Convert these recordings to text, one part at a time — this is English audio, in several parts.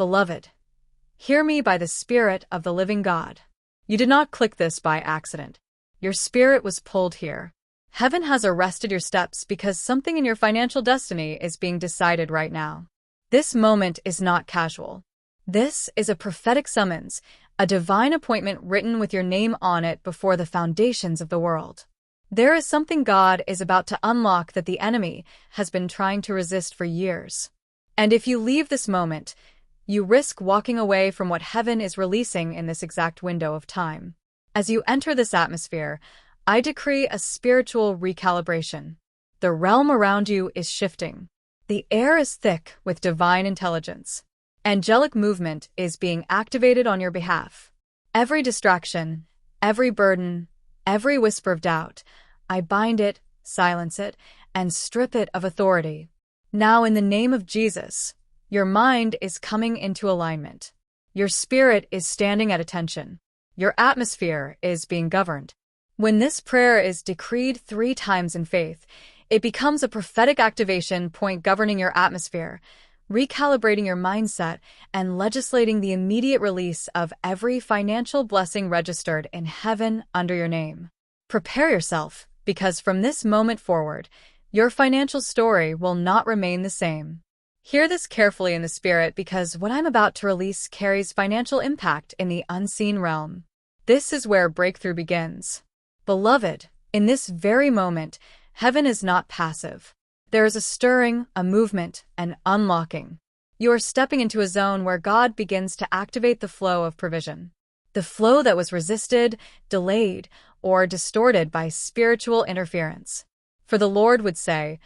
Beloved, hear me by the Spirit of the living God. You did not click this by accident. Your spirit was pulled here. Heaven has arrested your steps because something in your financial destiny is being decided right now. This moment is not casual. This is a prophetic summons, a divine appointment written with your name on it before the foundations of the world. There is something God is about to unlock that the enemy has been trying to resist for years. And if you leave this moment, you risk walking away from what heaven is releasing in this exact window of time. As you enter this atmosphere, I decree a spiritual recalibration. The realm around you is shifting. The air is thick with divine intelligence. Angelic movement is being activated on your behalf. Every distraction, every burden, every whisper of doubt, I bind it, silence it, and strip it of authority. Now, in the name of Jesus, your mind is coming into alignment. Your spirit is standing at attention. Your atmosphere is being governed. When this prayer is decreed 3 times in faith, it becomes a prophetic activation point governing your atmosphere, recalibrating your mindset, and legislating the immediate release of every financial blessing registered in heaven under your name. Prepare yourself, because from this moment forward, your financial story will not remain the same. Hear this carefully in the spirit, because what I'm about to release carries financial impact in the unseen realm. This is where breakthrough begins. Beloved, in this very moment, heaven is not passive. There is a stirring, a movement, an unlocking. You are stepping into a zone where God begins to activate the flow of provision. The flow that was resisted, delayed, or distorted by spiritual interference. For the Lord would say,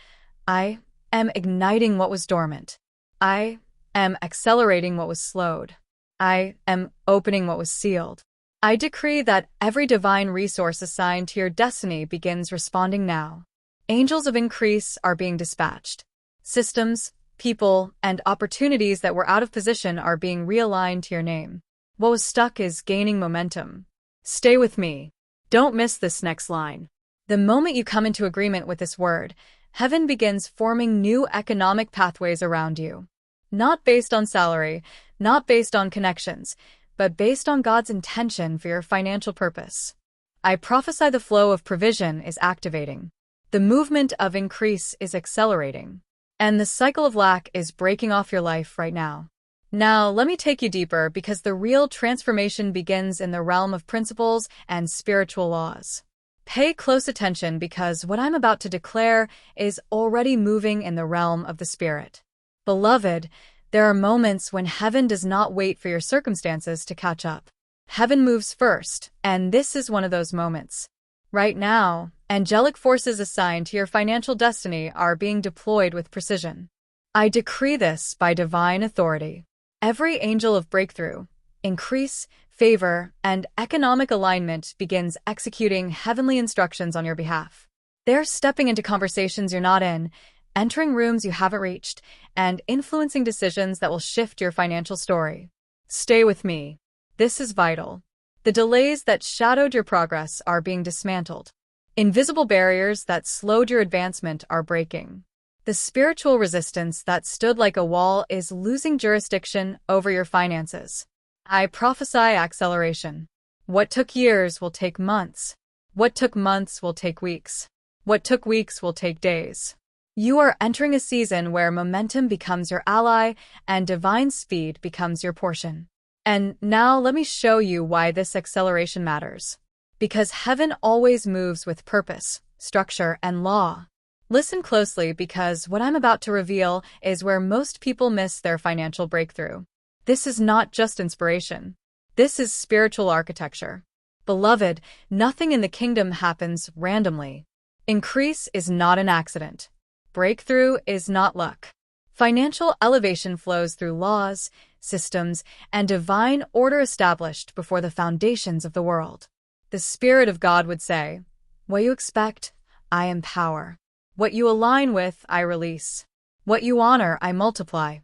I am igniting what was dormant. I am accelerating what was slowed. I am opening what was sealed. I decree that every divine resource assigned to your destiny begins responding now. Angels of increase are being dispatched. Systems, people, and opportunities that were out of position are being realigned to your name. What was stuck is gaining momentum. Stay with me. Don't miss this next line. The moment you come into agreement with this word, heaven begins forming new economic pathways around you. Not based on salary, not based on connections, but based on God's intention for your financial purpose. I prophesy the flow of provision is activating. The movement of increase is accelerating. And the cycle of lack is breaking off your life right now. Now, let me take you deeper, because the real transformation begins in the realm of principles and spiritual laws. Pay close attention, because what I'm about to declare is already moving in the realm of the Spirit. Beloved, there are moments when heaven does not wait for your circumstances to catch up. Heaven moves first, and this is one of those moments. Right now, angelic forces assigned to your financial destiny are being deployed with precision. I decree this by divine authority. Every angel of breakthrough, increase, favor, and economic alignment begins executing heavenly instructions on your behalf. They're stepping into conversations you're not in, entering rooms you haven't reached, and influencing decisions that will shift your financial story. Stay with me. This is vital. The delays that shadowed your progress are being dismantled. Invisible barriers that slowed your advancement are breaking. The spiritual resistance that stood like a wall is losing jurisdiction over your finances. I prophesy acceleration. What took years will take months. What took months will take weeks. What took weeks will take days. You are entering a season where momentum becomes your ally and divine speed becomes your portion. And now let me show you why this acceleration matters. Because heaven always moves with purpose, structure, and law. Listen closely, because what I'm about to reveal is where most people miss their financial breakthrough. This is not just inspiration. This is spiritual architecture. Beloved, nothing in the kingdom happens randomly. Increase is not an accident. Breakthrough is not luck. Financial elevation flows through laws, systems, and divine order established before the foundations of the world. The Spirit of God would say, what you expect, I empower. What you align with, I release. What you honor, I multiply.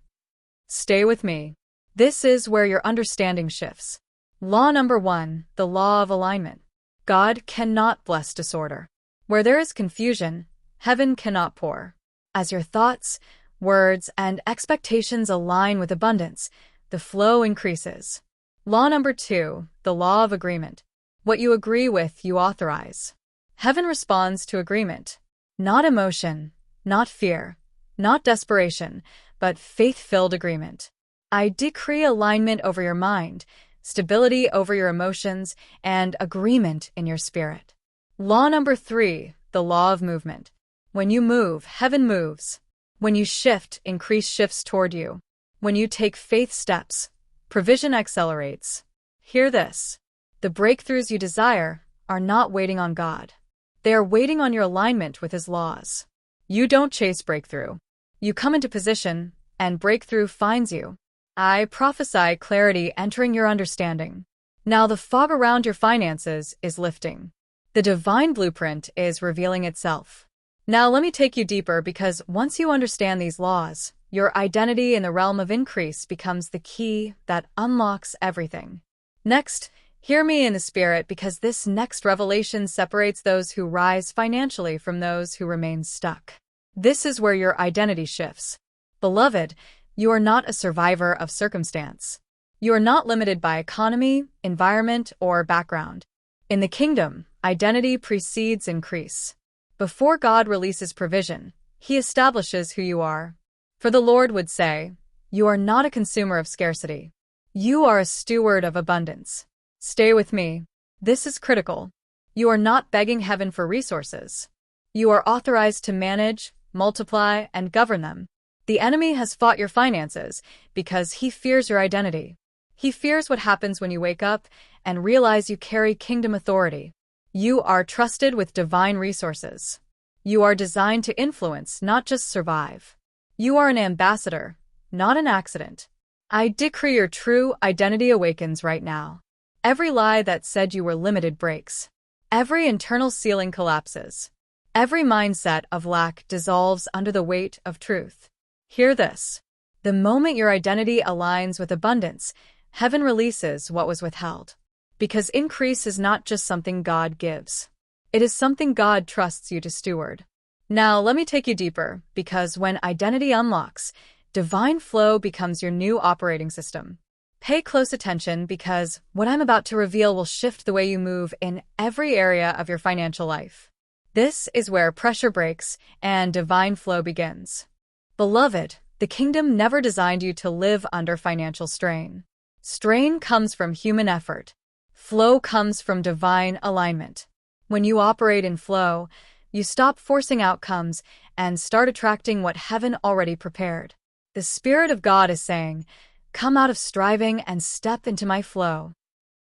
Stay with me. This is where your understanding shifts. Law number 1, the law of alignment. God cannot bless disorder. Where there is confusion, heaven cannot pour. As your thoughts, words, and expectations align with abundance, the flow increases. Law number 2, the law of agreement. What you agree with, you authorize. Heaven responds to agreement. Not emotion, not fear, not desperation, but faith-filled agreement. I decree alignment over your mind, stability over your emotions, and agreement in your spirit. Law number 3, the law of movement. When you move, heaven moves. When you shift, increase shifts toward you. When you take faith steps, provision accelerates. Hear this. The breakthroughs you desire are not waiting on God. They are waiting on your alignment with His laws. You don't chase breakthrough. You come into position, and breakthrough finds you. I prophesy clarity entering your understanding. Now the fog around your finances is lifting. The divine blueprint is revealing itself. Now let me take you deeper, because once you understand these laws, your identity in the realm of increase becomes the key that unlocks everything. Next, hear me in the spirit, because this next revelation separates those who rise financially from those who remain stuck. This is where your identity shifts. Beloved, you are not a survivor of circumstance. You are not limited by economy, environment, or background. In the kingdom, identity precedes increase. Before God releases provision, He establishes who you are. For the Lord would say, you are not a consumer of scarcity. You are a steward of abundance. Stay with me. This is critical. You are not begging heaven for resources. You are authorized to manage, multiply, and govern them. The enemy has fought your finances because he fears your identity. He fears what happens when you wake up and realize you carry kingdom authority. You are trusted with divine resources. You are designed to influence, not just survive. You are an ambassador, not an accident. I decree your true identity awakens right now. Every lie that said you were limited breaks. Every internal ceiling collapses. Every mindset of lack dissolves under the weight of truth. Hear this. The moment your identity aligns with abundance, heaven releases what was withheld. Because increase is not just something God gives. It is something God trusts you to steward. Now let me take you deeper, because when identity unlocks, divine flow becomes your new operating system. Pay close attention, because what I'm about to reveal will shift the way you move in every area of your financial life. This is where pressure breaks and divine flow begins. Beloved, the kingdom never designed you to live under financial strain. Strain comes from human effort. Flow comes from divine alignment. When you operate in flow, you stop forcing outcomes and start attracting what heaven already prepared. The Spirit of God is saying, come out of striving and step into my flow.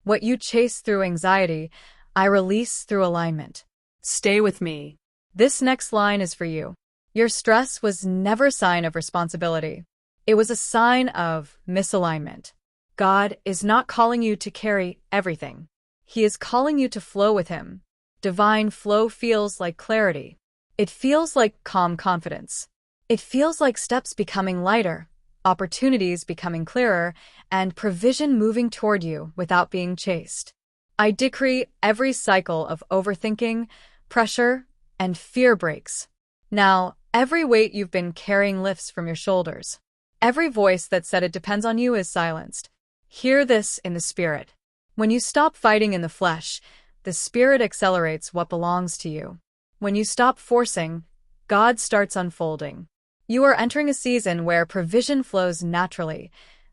What you chase through anxiety, I release through alignment. Stay with me. This next line is for you. Your stress was never a sign of responsibility. It was a sign of misalignment. God is not calling you to carry everything. He is calling you to flow with Him. Divine flow feels like clarity. It feels like calm confidence. It feels like steps becoming lighter, opportunities becoming clearer, and provision moving toward you without being chased. I decree every cycle of overthinking, pressure, and fear breaks. Now, every weight you've been carrying lifts from your shoulders. Every voice that said it depends on you is silenced. Hear this in the Spirit. When you stop fighting in the flesh, the Spirit accelerates what belongs to you. When you stop forcing, God starts unfolding. You are entering a season where provision flows naturally,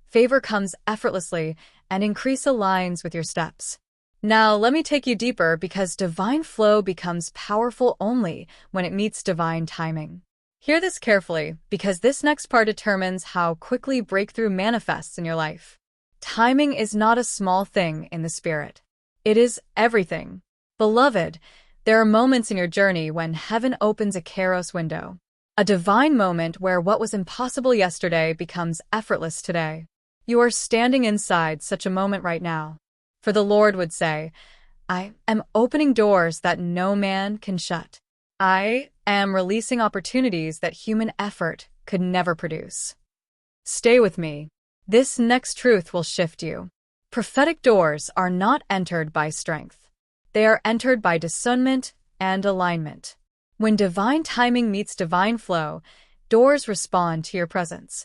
favor comes effortlessly, and increase aligns with your steps. Now, let me take you deeper, because divine flow becomes powerful only when it meets divine timing. Hear this carefully, because this next part determines how quickly breakthrough manifests in your life. Timing is not a small thing in the Spirit. It is everything. Beloved, there are moments in your journey when heaven opens a kairos window. A divine moment where what was impossible yesterday becomes effortless today. You are standing inside such a moment right now. For the Lord would say, I am opening doors that no man can shut. I am releasing opportunities that human effort could never produce. Stay with me. This next truth will shift you. Prophetic doors are not entered by strength. They are entered by discernment and alignment. When divine timing meets divine flow, doors respond to your presence.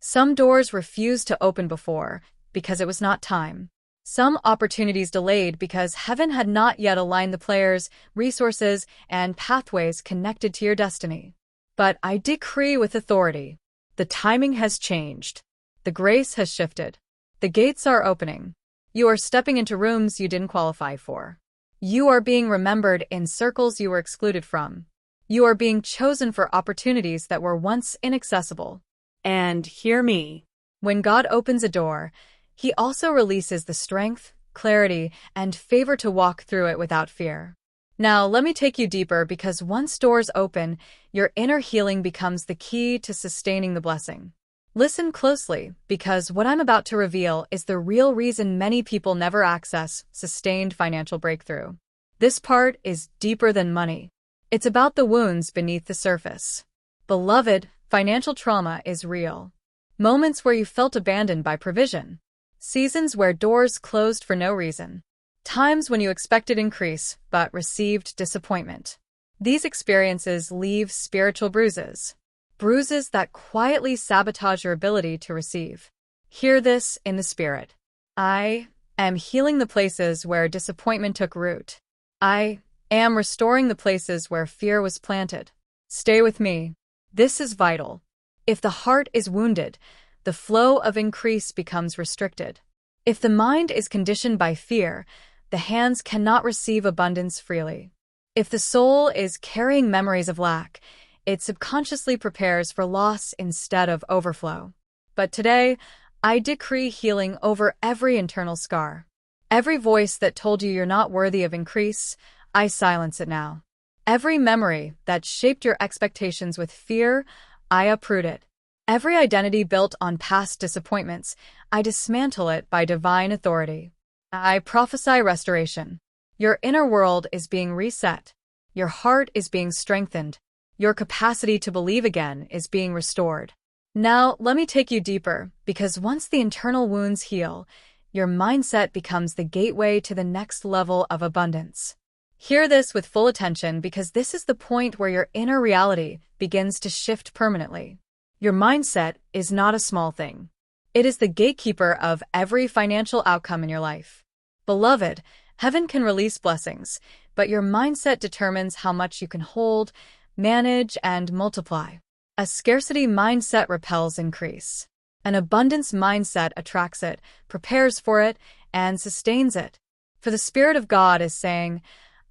Some doors refused to open before because it was not time. Some opportunities delayed because heaven had not yet aligned the players, resources, and pathways connected to your destiny. But I decree with authority, the timing has changed. The grace has shifted. The gates are opening. You are stepping into rooms you didn't qualify for. You are being remembered in circles you were excluded from. You are being chosen for opportunities that were once inaccessible. And hear me. When God opens a door, He also releases the strength, clarity, and favor to walk through it without fear. Now, let me take you deeper because once doors open, your inner healing becomes the key to sustaining the blessing. Listen closely, because what I'm about to reveal is the real reason many people never access sustained financial breakthrough. This part is deeper than money. It's about the wounds beneath the surface. Beloved, financial trauma is real. Moments where you felt abandoned by provision. Seasons where doors closed for no reason. Times when you expected increase but received disappointment. These experiences leave spiritual bruises. Bruises that quietly sabotage your ability to receive. Hear this in the spirit. I am healing the places where disappointment took root. I am restoring the places where fear was planted. Stay with me. This is vital. If the heart is wounded, the flow of increase becomes restricted. If the mind is conditioned by fear, the hands cannot receive abundance freely. If the soul is carrying memories of lack, it subconsciously prepares for loss instead of overflow. But today, I decree healing over every internal scar. Every voice that told you you're not worthy of increase, I silence it now. Every memory that shaped your expectations with fear, I uproot it. Every identity built on past disappointments, I dismantle it by divine authority. I prophesy restoration. Your inner world is being reset. Your heart is being strengthened. Your capacity to believe again is being restored. Now, let me take you deeper, because once the internal wounds heal, your mindset becomes the gateway to the next level of abundance. Hear this with full attention, because this is the point where your inner reality begins to shift permanently. Your mindset is not a small thing. It is the gatekeeper of every financial outcome in your life. Beloved, heaven can release blessings, but your mindset determines how much you can hold, manage, and multiply. A scarcity mindset repels increase. An abundance mindset attracts it, prepares for it, and sustains it. For the Spirit of God is saying,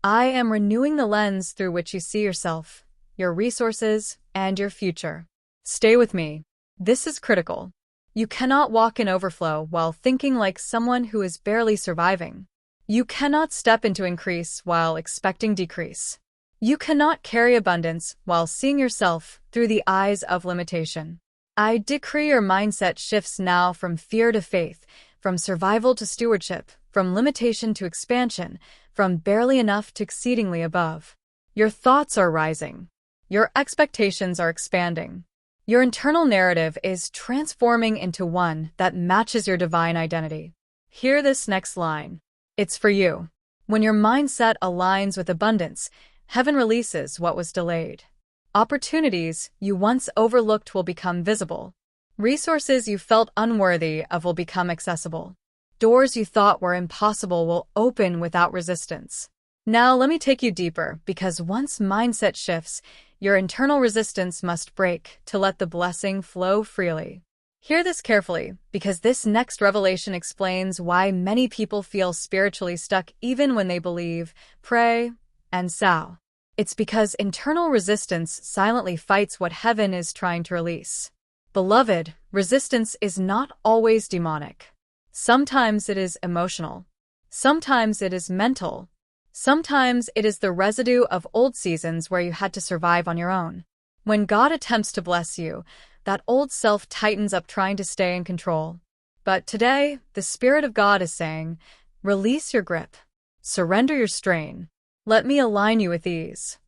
I am renewing the lens through which you see yourself, your resources, and your future. Stay with me. This is critical. You cannot walk in overflow while thinking like someone who is barely surviving. You cannot step into increase while expecting decrease. You cannot carry abundance while seeing yourself through the eyes of limitation. I decree your mindset shifts now from fear to faith, from survival to stewardship, from limitation to expansion, from barely enough to exceedingly above. Your thoughts are rising. Your expectations are expanding. Your internal narrative is transforming into one that matches your divine identity. Hear this next line. It's for you. When your mindset aligns with abundance, heaven releases what was delayed. Opportunities you once overlooked will become visible. Resources you felt unworthy of will become accessible. Doors you thought were impossible will open without resistance. Now let me take you deeper, because once mindset shifts, your internal resistance must break to let the blessing flow freely. Hear this carefully, because this next revelation explains why many people feel spiritually stuck even when they believe, pray, and sow. It's because internal resistance silently fights what heaven is trying to release. Beloved, resistance is not always demonic. Sometimes it is emotional. Sometimes it is mental. Sometimes it is the residue of old seasons where you had to survive on your own. When God attempts to bless you, that old self tightens up trying to stay in control. But today, the Spirit of God is saying, release your grip. Surrender your strain. Let me align you with ease.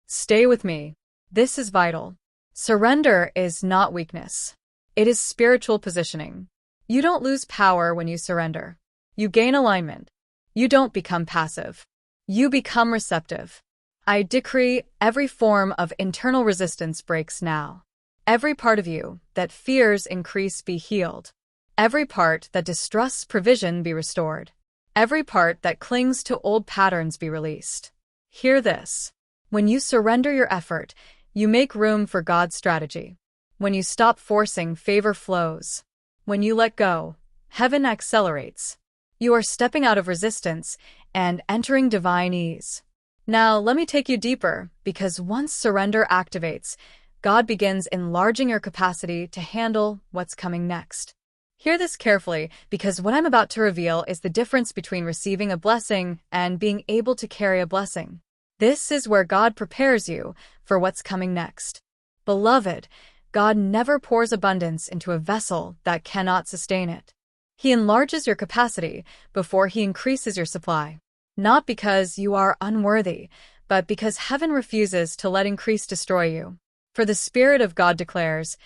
Stay with me. This is vital. Surrender is not weakness. It is spiritual positioning. You don't lose power when you surrender. You gain alignment. You don't become passive. You become receptive. I decree every form of internal resistance breaks now. Every part of you that fears increase be healed. Every part that distrusts provision be restored. Every part that clings to old patterns be released. Hear this. When you surrender your effort, you make room for God's strategy. When you stop forcing, favor flows. When you let go, heaven accelerates. You are stepping out of resistance and entering divine ease. Now, let me take you deeper, because once surrender activates, God begins enlarging your capacity to handle what's coming next. Hear this carefully, because what I'm about to reveal is the difference between receiving a blessing and being able to carry a blessing. This is where God prepares you for what's coming next. Beloved, God never pours abundance into a vessel that cannot sustain it. He enlarges your capacity before He increases your supply. Not because you are unworthy, but because heaven refuses to let increase destroy you. For the Spirit of God declares,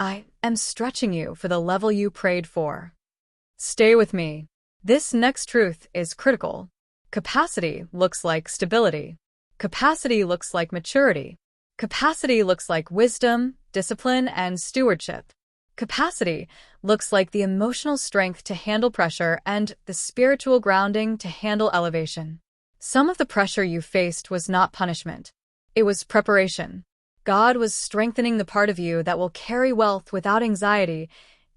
I am stretching you for the level you prayed for. Stay with me. This next truth is critical. Capacity looks like stability. Capacity looks like maturity. Capacity looks like wisdom, discipline, and stewardship. Capacity looks like the emotional strength to handle pressure and the spiritual grounding to handle elevation. Some of the pressure you faced was not punishment. It was preparation. God was strengthening the part of you that will carry wealth without anxiety,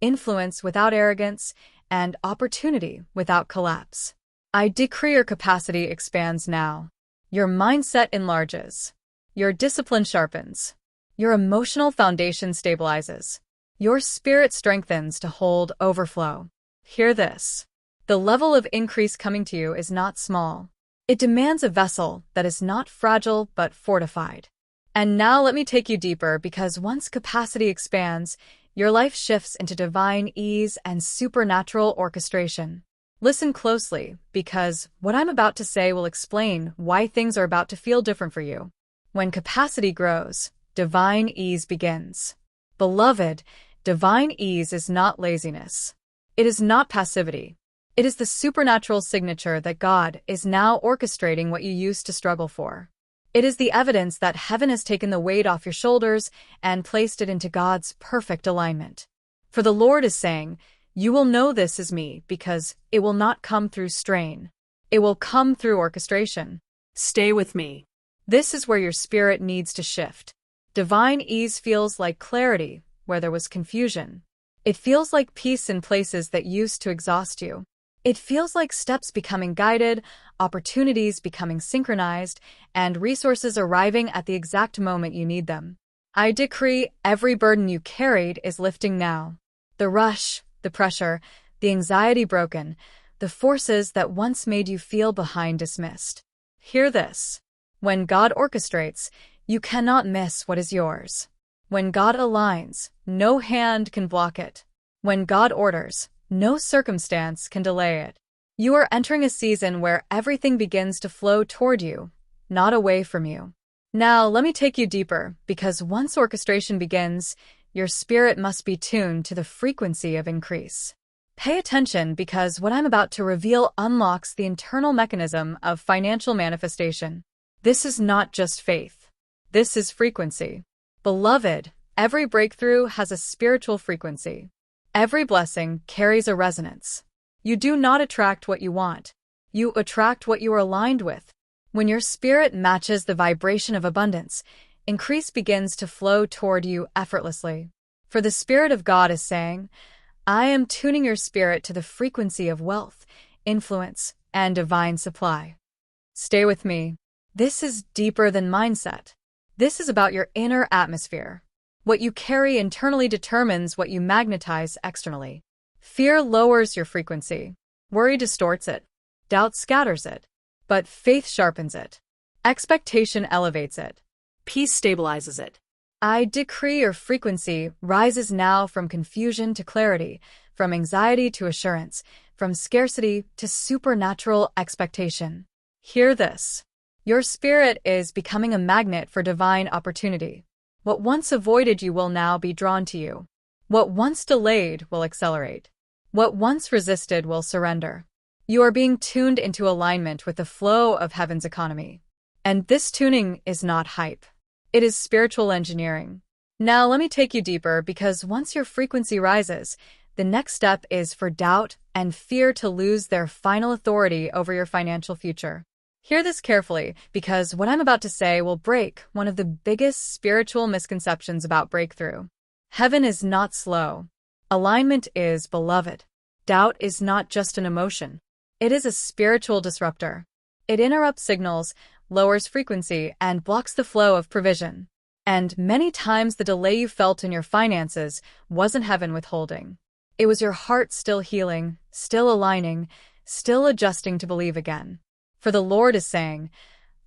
influence without arrogance, and opportunity without collapse. I decree your capacity expands now. Your mindset enlarges. Your discipline sharpens. Your emotional foundation stabilizes. Your spirit strengthens to hold overflow. Hear this. The level of increase coming to you is not small. It demands a vessel that is not fragile but fortified. And now let me take you deeper, because once capacity expands, your life shifts into divine ease and supernatural orchestration. Listen closely, because what I'm about to say will explain why things are about to feel different for you. When capacity grows, divine ease begins. Beloved, divine ease is not laziness. It is not passivity. It is the supernatural signature that God is now orchestrating what you used to struggle for. It is the evidence that heaven has taken the weight off your shoulders and placed it into God's perfect alignment. For the Lord is saying, you will know this is me, because it will not come through strain. It will come through orchestration. Stay with me. This is where your spirit needs to shift. Divine ease feels like clarity where there was confusion. It feels like peace in places that used to exhaust you. It feels like steps becoming guided, opportunities becoming synchronized, and resources arriving at the exact moment you need them. I decree every burden you carried is lifting now. The rush, the pressure, the anxiety broken, the forces that once made you feel behind dismissed. Hear this. When God orchestrates, you cannot miss what is yours. When God aligns, no hand can block it. When God orders, no circumstance can delay it. You are entering a season where everything begins to flow toward you, not away from you. Now, let me take you deeper, because once orchestration begins, your spirit must be tuned to the frequency of increase. Pay attention, because what I'm about to reveal unlocks the internal mechanism of financial manifestation. This is not just faith. This is frequency. Beloved, every breakthrough has a spiritual frequency. Every blessing carries a resonance. You do not attract what you want. You attract what you are aligned with. When your spirit matches the vibration of abundance, increase begins to flow toward you effortlessly. For the Spirit of God is saying, I am tuning your spirit to the frequency of wealth, influence, and divine supply. Stay with me. This is deeper than mindset. This is about your inner atmosphere. What you carry internally determines what you magnetize externally. Fear lowers your frequency. Worry distorts it. Doubt scatters it. But faith sharpens it. Expectation elevates it. Peace stabilizes it. I decree your frequency rises now from confusion to clarity, from anxiety to assurance, from scarcity to supernatural expectation. Hear this. Your spirit is becoming a magnet for divine opportunity. What once avoided you will now be drawn to you. What once delayed will accelerate. What once resisted will surrender. You are being tuned into alignment with the flow of heaven's economy. And this tuning is not hype. It is spiritual engineering. Now let me take you deeper because once your frequency rises, the next step is for doubt and fear to lose their final authority over your financial future. Hear this carefully because what I'm about to say will break one of the biggest spiritual misconceptions about breakthrough. Heaven is not slow. Alignment is, beloved. Doubt is not just an emotion. It is a spiritual disruptor. It interrupts signals, lowers frequency, and blocks the flow of provision. And many times the delay you felt in your finances wasn't heaven withholding. It was your heart still healing, still aligning, still adjusting to believe again. For the Lord is saying,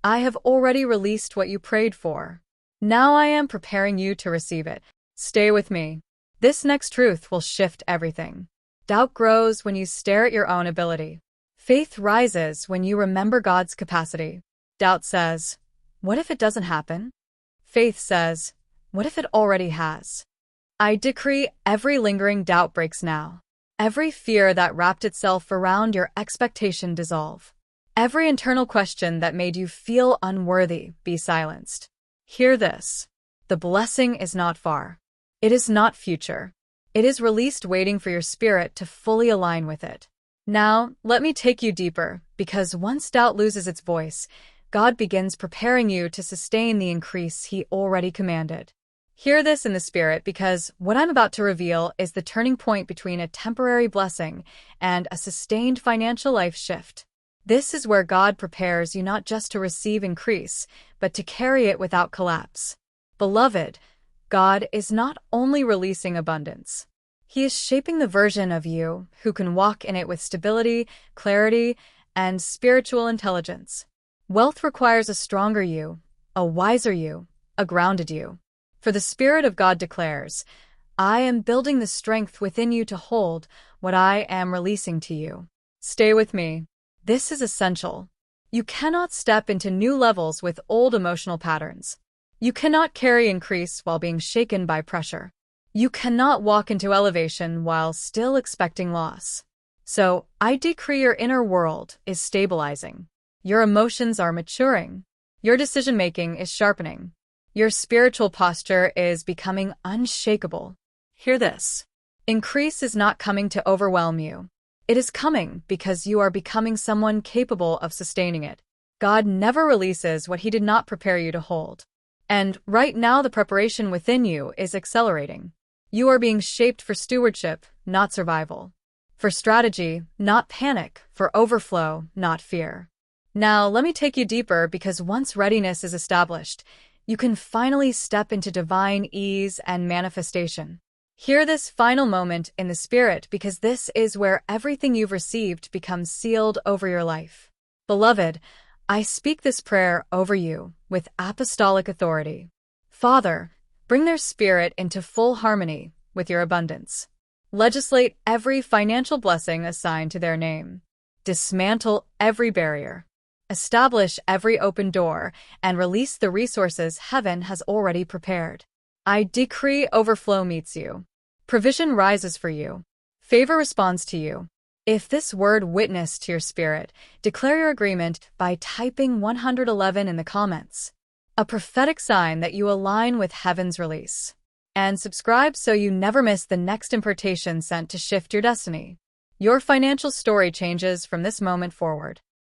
I have already released what you prayed for. Now I am preparing you to receive it. Stay with me. This next truth will shift everything. Doubt grows when you stare at your own ability. Faith rises when you remember God's capacity. Doubt says, what if it doesn't happen? Faith says, what if it already has? I decree every lingering doubt breaks now. Every fear that wrapped itself around your expectation dissolve. Every internal question that made you feel unworthy be silenced. Hear this. The blessing is not far. It is not future. It is released waiting for your spirit to fully align with it. Now, let me take you deeper, because once doubt loses its voice, God begins preparing you to sustain the increase He already commanded. Hear this in the spirit because what I'm about to reveal is the turning point between a temporary blessing and a sustained financial life shift. This is where God prepares you not just to receive increase, but to carry it without collapse. Beloved, God is not only releasing abundance. He is shaping the version of you who can walk in it with stability, clarity, and spiritual intelligence. Wealth requires a stronger you, a wiser you, a grounded you. For the Spirit of God declares, I am building the strength within you to hold what I am releasing to you. Stay with me. This is essential. You cannot step into new levels with old emotional patterns. You cannot carry increase while being shaken by pressure. You cannot walk into elevation while still expecting loss. So, I decree your inner world is stabilizing. Your emotions are maturing. Your decision-making is sharpening. Your spiritual posture is becoming unshakable. Hear this. Increase is not coming to overwhelm you. It is coming because you are becoming someone capable of sustaining it. God never releases what He did not prepare you to hold. And right now the preparation within you is accelerating. You are being shaped for stewardship, not survival. For strategy, not panic. For overflow, not fear. Now, let me take you deeper because once readiness is established, you can finally step into divine ease and manifestation. Hear this final moment in the Spirit because this is where everything you've received becomes sealed over your life. Beloved, I speak this prayer over you with apostolic authority. Father, bring their spirit into full harmony with your abundance. Legislate every financial blessing assigned to their name. Dismantle every barrier. Establish every open door and release the resources heaven has already prepared. I decree overflow meets you. Provision rises for you. Favor responds to you. If this word witnessed to your spirit, declare your agreement by typing 111 in the comments. A prophetic sign that you align with heaven's release. And subscribe so you never miss the next impartation sent to shift your destiny. Your financial story changes from this moment forward.